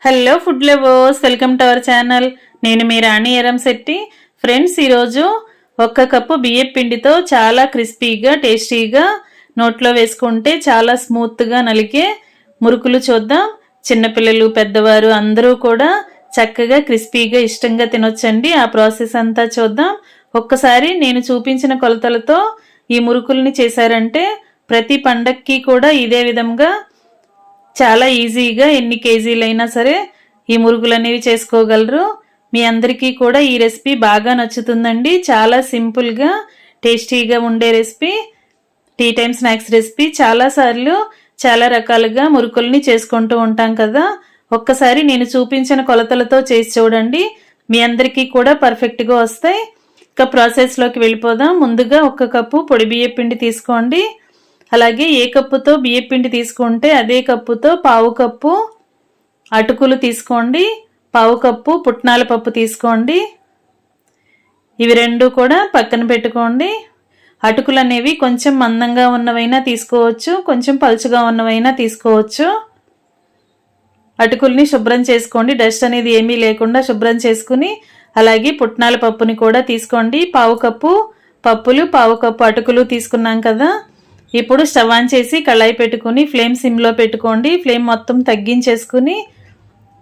Hello food lovers, welcome to our channel. నేను మీ రాణి Eramsetti. Friends, ఈరోజు 1 cup బియ్యం పిండితో చాలా క్రిస్పీగా టేస్టీగా నోట్లో వేసుకుంటే చాలా స్మూత్గా నలిగే మురుకులు చూద్దాం. చిన్నపిల్లలు పెద్దవారు అందరూ కూడా చక్కగా క్రిస్పీగా ఇష్టంగా తినొచ్చండి. ఆ ప్రాసెస్ అంతా చూద్దాం. ఒక్కసారి నేను చూపించిన కొలతలతో ఈ మురుకుల్ని చేశారంటే ప్రతి పండక్కి కూడా ఇదే విధంగా చాలా ఈజీగా ఎన్ని కేజీలైనా సరే ఈ మురుకులు అనేవి చేసుకోగలరు. మీ అందరికీ కూడా ఈ రెసిపీ బాగా నచ్చుతుందండి. చాలా సింపుల్గా టేస్టీగా ఉండే recipe, tea time snacks recipe. చాలాసార్లు చాలా రకాలుగా మురుకుల్ని చేసుకుంటూ ఉంటాం కదా. ఒక్కసారి నేను చూపించిన కొలతలతో చేసి చూడండి, మీ అందరికీ కూడా పర్ఫెక్ట్గా వస్తాయి. ఇక ప్రాసెస్లోకి వెళ్ళిపోదాం. ముందుగా 1 కప్పు పొడి బియ్యం పిండి తీసుకోండి. అలాగే ఏ కప్పుతో బియ్యం పిండి తీసుకుంటే అదే కప్పుతో 1/2 కప్పు అటుకులు తీసుకోండి. 1/2 కప్పు పుట్నాల పప్పు తీసుకోండి. ఇవి రెండు కూడా పక్కన పెట్టుకోండి. అటుకులు అనేవి కొంచెం మందంగా ఉన్నవైనా తీసుకోవచ్చు, కొంచెం పలుచగా ఉన్నవైనా తీసుకోవచ్చు. అటుకుల్ని శుభ్రం చేసుకోండి, డస్ట్ అనేది ఏమీ లేకుండా శుభ్రం చేసుకుని. అలాగే పుట్నాల పప్పుని కూడా తీసుకోండి. 1/2 కప్పు పప్పులు 1/2 కప్పు అటుకులు తీసుకున్నాం కదా. ఇప్పుడు స్టవ్ ఆన్ చేసి కళాయి పెట్టుకుని ఫ్లేమ్ సిమ్లో పెట్టుకోండి. ఫ్లేమ్ మొత్తం తగ్గించేసుకుని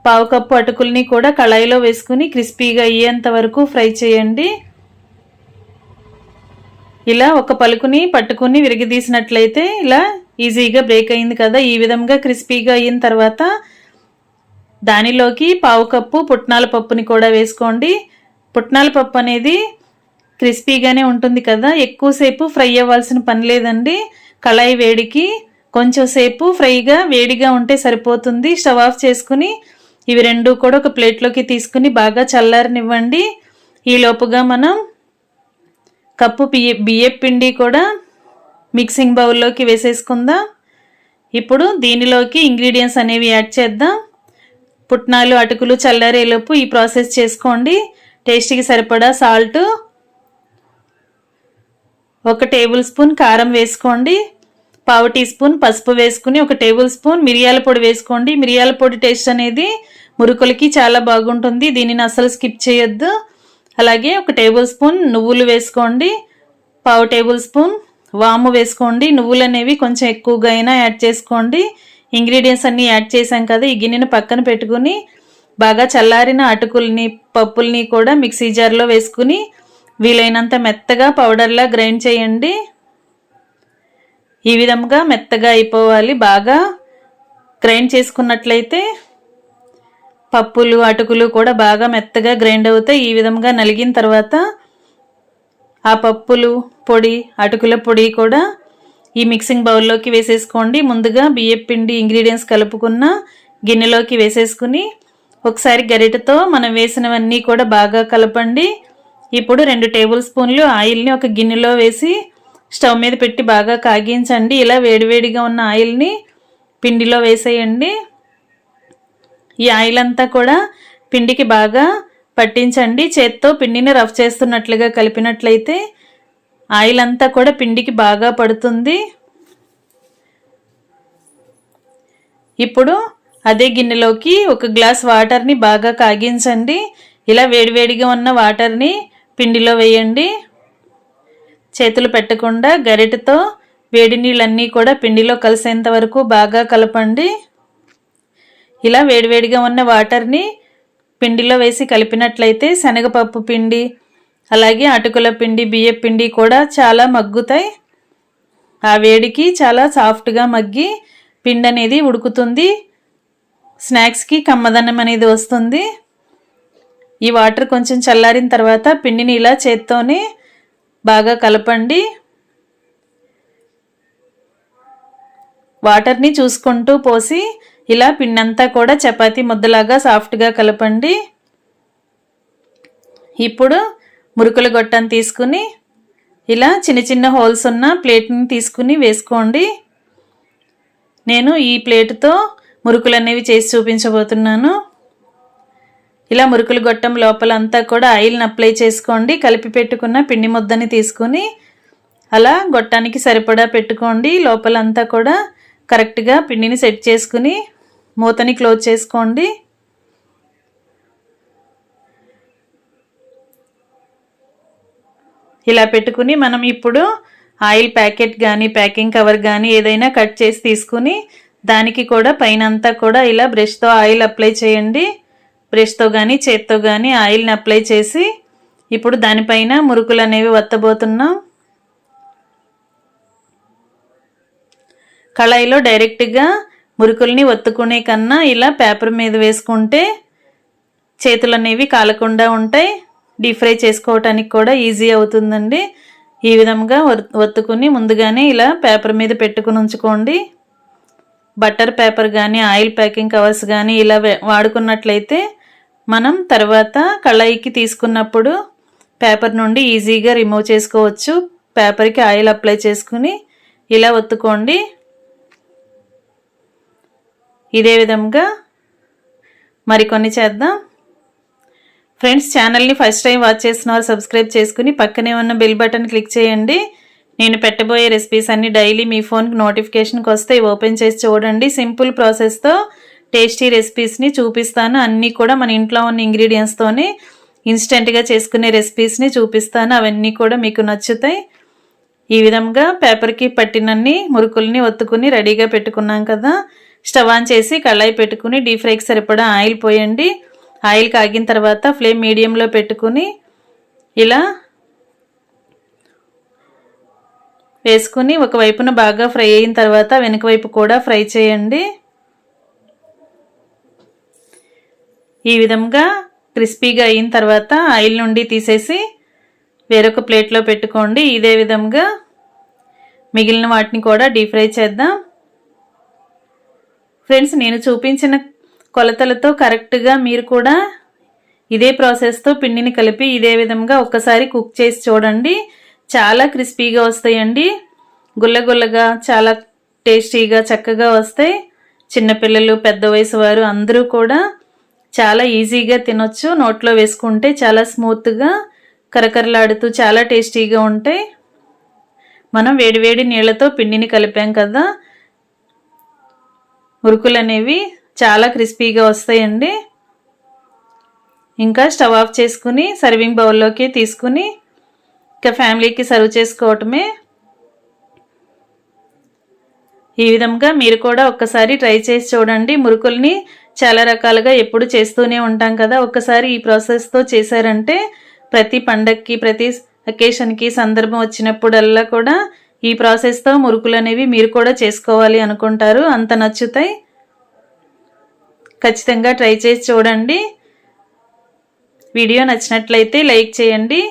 1/2 కప్పు అటుకుల్ని కూడా కళాయిలో వేసుకుని క్రిస్పీగా అయ్యేంత వరకు ఫ్రై చేయండి. ఇలా ఒక పలుకుని పట్టుకుని విరగదీసినట్లయితే ఇలా ఈజీగా బ్రేక్ అయింది కదా. ఈ విధంగా క్రిస్పీగా అయిన తర్వాత దానిలోకి 1/2 కప్పు పుట్నాల పప్పుని కూడా వేసుకోండి. పుట్నాల పప్పు అనేది క్రిస్పీగానే ఉంటుంది కదా, ఎక్కువసేపు ఫ్రై అవ్వాల్సిన పని లేదండి. కళాయి వేడికి కొంచెం సేపు ఫ్రైగా వేడిగా ఉంటే సరిపోతుంది. స్టవ్ ఆఫ్ చేసుకుని ఇవి రెండు కూడా ఒక ప్లేట్లోకి తీసుకుని బాగా చల్లారనివ్వండి. ఈలోపుగా మనం కప్పు బియ్యం పిండి కూడా మిక్సింగ్ బౌల్లోకి వేసేసుకుందాం. ఇప్పుడు దీనిలోకి ఇంగ్రీడియంట్స్ అనేవి యాడ్ చేద్దాం. పుట్నాలు అటుకులు చల్లారేలోపు ఈ ప్రాసెస్ చేసుకోండి. టేస్ట్కి సరిపడా సాల్ట్, 1 టేబుల్ స్పూన్ కారం వేసుకోండి. 1/2 టీ స్పూన్ పసుపు వేసుకుని 1 టేబుల్ స్పూన్ మిరియాల పొడి వేసుకోండి. మిరియాల పొడి టేస్ట్ అనేది మురుకులకి చాలా బాగుంటుంది, దీనిని అసలు స్కిప్ చేయొద్దు. అలాగే 1 టేబుల్ స్పూన్ నువ్వులు వేసుకోండి. 1/2 టేబుల్ స్పూన్ వాము వేసుకోండి. నువ్వులు అనేవి కొంచెం ఎక్కువగా అయినా యాడ్ చేసుకోండి. ఇంగ్రీడియంట్స్ అన్నీ యాడ్ చేసాం కదా. ఈ గిన్నెను పక్కన పెట్టుకుని బాగా చల్లారిన అటుకుల్ని పప్పుల్ని కూడా మిక్సీ జార్లో వేసుకుని వీలైనంత మెత్తగా పౌడర్లా గ్రైండ్ చేయండి. ఈ విధంగా మెత్తగా అయిపోవాలి. బాగా గ్రైండ్ చేసుకున్నట్లయితే పప్పులు అటుకులు కూడా బాగా మెత్తగా గ్రైండ్ అవుతాయి. ఈ విధంగా నలిగిన తర్వాత ఆ పప్పులు పొడి అటుకుల పొడి కూడా ఈ మిక్సింగ్ బౌల్లోకి వేసేసుకోండి. ముందుగా బియ్యం పిండి ఇంగ్రీడియంట్స్ కలుపుకున్న గిన్నెలోకి వేసేసుకుని ఒకసారి గరిటెతో మనం వేసినవన్నీ కూడా బాగా కలపండి. ఇప్పుడు 2 టేబుల్ స్పూన్లు ఆయిల్ని ఒక గిన్నెలో వేసి స్టవ్ మీద పెట్టి బాగా కాగించండి. ఇలా వేడివేడిగా ఉన్న ఆయిల్ని పిండిలో వేసేయండి. ఈ ఆయిల్ అంతా కూడా పిండికి బాగా పట్టించండి. చేత్తో పిండిని రఫ్ చేస్తున్నట్లుగా కలిపినట్లయితే ఆయిల్ అంతా కూడా పిండికి బాగా పడుతుంది. ఇప్పుడు అదే గిన్నెలోకి 1 గ్లాస్ వాటర్ని బాగా కాగించండి. ఇలా వేడివేడిగా ఉన్న వాటర్ని పిండిలో వేయండి. చేతులు పెట్టకుండా గరిటెతో వేడి నీళ్ళన్నీ కూడా పిండిలో కలిసేంత వరకు బాగా కలపండి. ఇలా వేడివేడిగా ఉన్న వాటర్ని పిండిలో వేసి కలిపినట్లయితే శనగపప్పు పిండి అలాగే అటుకుల పిండి బియ్యం పిండి కూడా చాలా మగ్గుతాయి. ఆ వేడికి చాలా సాఫ్ట్గా మగ్గి పిండి అనేది ఉడుకుతుంది. స్నాక్స్కి కమ్మదనం అనేది వస్తుంది. ఈ వాటర్ కొంచెం చల్లారిన తర్వాత పిండిని ఇలా చేత్తోనే బాగా కలపండి. వాటర్ని చూసుకుంటూ పోసి ఇలా పిండి అంతా కూడా చపాతీ ముద్దలాగా సాఫ్ట్గా కలపండి. ఇప్పుడు మురుకుల గొట్టం తీసుకుని ఇలా చిన్న చిన్న హోల్స్ ఉన్న ప్లేట్ని తీసుకుని వేసుకోండి. నేను ఈ ప్లేట్తో మురుకులు అనేవి చేసి చూపించబోతున్నాను. ఇలా మురుకుల గొట్టం లోపలంతా కూడా ఆయిల్ని అప్లై చేసుకోండి. కలిపి పెట్టుకున్న పిండి ముద్దని తీసుకుని అలా గొట్టానికి సరిపడా పెట్టుకోండి. లోపలంతా కూడా కరెక్ట్గా పిండిని సెట్ చేసుకుని మూతని క్లోజ్ చేసుకోండి. ఇలా పెట్టుకుని మనం ఇప్పుడు ఆయిల్ ప్యాకెట్ కానీ ప్యాకింగ్ కవర్ కానీ ఏదైనా కట్ చేసి తీసుకుని దానికి కూడా పైన అంతా కూడా ఇలా బ్రష్తో ఆయిల్ అప్లై చేయండి. బ్రష్తో కానీ చేత్తో కానీ ఆయిల్ని అప్లై చేసి ఇప్పుడు దానిపైన మురుకులు అనేవి వత్తబోతున్నాం. కళాయిలో డైరెక్ట్గా మురుకుల్ని ఒత్తుకునే కన్నా ఇలా పేపర్ మీద వేసుకుంటే చేతులు అనేవి కాలకుండా ఉంటాయి. డీప్ ఫ్రై చేసుకోవటానికి కూడా ఈజీ అవుతుందండి. ఈ విధంగా ఒత్తుకుని ముందుగానే ఇలా పేపర్ మీద పెట్టుకుని ఉంచుకోండి. బటర్ పేపర్ కానీ ఆయిల్ ప్యాకింగ్ కవర్స్ కానీ ఇలా వాడుకున్నట్లయితే మనం తర్వాత కళాయికి తీసుకున్నప్పుడు పేపర్ నుండి ఈజీగా రిమూవ్ చేసుకోవచ్చు. పేపర్కి ఆయిల్ అప్లై చేసుకుని ఇలా ఒత్తుకోండి. ఇదే విధంగా మరికొన్ని చేద్దాం. ఫ్రెండ్స్, ఛానల్ని ఫస్ట్ టైం వాచ్ చేస్తున్నారు సబ్స్క్రైబ్ చేసుకుని పక్కనే ఉన్న బెల్ బటన్ క్లిక్ చేయండి. నేను పెట్టబోయే రెసిపీస్ అన్ని డైలీ మీ ఫోన్కి నోటిఫికేషన్కి వస్తే ఓపెన్ చేసి చూడండి. సింపుల్ ప్రాసెస్తో టేస్టీ రెసిపీస్ని చూపిస్తాను. అన్నీ కూడా మన ఇంట్లో ఉన్న ఇంగ్రీడియంట్స్తోనే ఇన్స్టెంట్గా చేసుకునే రెసిపీస్ని చూపిస్తాను. అవన్నీ కూడా మీకు నచ్చుతాయి. ఈ విధంగా పేపర్కి పట్టినన్ని మురుకుల్ని ఒత్తుకుని రెడీగా పెట్టుకున్నాం కదా. స్టవ్ ఆన్ చేసి కళాయి పెట్టుకుని డీప్ ఫ్రైకి సరిపడా ఆయిల్ పోయండి. ఆయిల్ కాగిన తర్వాత ఫ్లేమ్ మీడియంలో పెట్టుకుని ఇలా వేసుకుని ఒకవైపున బాగా ఫ్రై అయిన తర్వాత వెనుక వైపు కూడా ఫ్రై చేయండి. ఈ విధంగా క్రిస్పీగా అయిన తర్వాత ఆయిల్ నుండి తీసేసి వేరొక ప్లేట్లో పెట్టుకోండి. ఇదే విధంగా మిగిలిన వాటిని కూడా డీప్ ఫ్రై చేద్దాం. ఫ్రెండ్స్, నేను చూపించిన కొలతలతో కరెక్ట్గా మీరు కూడా ఇదే ప్రాసెస్తో పిండిని కలిపి ఇదే విధంగా ఒక్కసారి కుక్ చేసి చూడండి. చాలా క్రిస్పీగా వస్తాయండి. గుల్లగుల్లగా చాలా టేస్టీగా చక్కగా వస్తాయి. చిన్నపిల్లలు, పెద్ద వయసు వారు అందరూ కూడా చాలా ఈజీగా తినొచ్చు. నోట్లో వేసుకుంటే చాలా స్మూత్గా కరకరలాడుతూ చాలా టేస్టీగా ఉంటాయి. మనం వేడివేడి నీళ్ళతో పిండిని కలిపాం కదా, మురుకులు అనేవి చాలా క్రిస్పీగా వస్తాయండి. ఇంకా స్టవ్ ఆఫ్ చేసుకుని సర్వింగ్ బౌల్లోకి తీసుకుని ఇంకా ఫ్యామిలీకి సర్వ్ చేసుకోవటమే. ఈ విధంగా మీరు కూడా ఒక్కసారి ట్రై చేసి చూడండి. మురుకుల్ని చాలా రకాలుగా ఎప్పుడు చేస్తూనే ఉంటాం కదా, ఒక్కసారి ఈ ప్రాసెస్తో చేశారంటే ప్రతి పండగకి ప్రతి అకేషన్కి సందర్భం వచ్చినప్పుడల్లా కూడా ఈ ప్రాసెస్తో మురుకులు అనేవి మీరు కూడా చేసుకోవాలి అనుకుంటారు. అంత నచ్చుతాయి. ఖచ్చితంగా ట్రై చేసి చూడండి. వీడియో నచ్చినట్లయితే లైక్ చేయండి.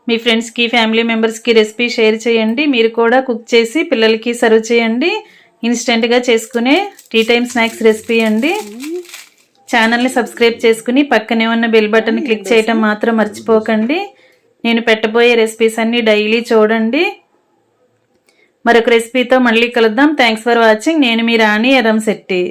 మీ ఫ్రెండ్స్కి ఫ్యామిలీ మెంబర్స్కి రెసిపీ షేర్ చేయండి. మీరు కూడా కుక్ చేసి పిల్లలకి సర్వ్ చేయండి. ఇన్స్టెంట్గా చేసుకునే టీ టైమ్ స్నాక్స్ రెసిపీ అండి. ఛానల్ని సబ్స్క్రైబ్ చేసుకుని పక్కనే ఉన్న బెల్ బటన్ క్లిక్ చేయటం మాత్రం మర్చిపోకండి. నేను పెట్టబోయే రెసిపీస్ అన్నీ డైలీ చూడండి. మరొక రెసిపీతో మళ్ళీ కలుద్దాం. Thanks for watching. నేను మీ రాణి ఎర్రంశెట్టి.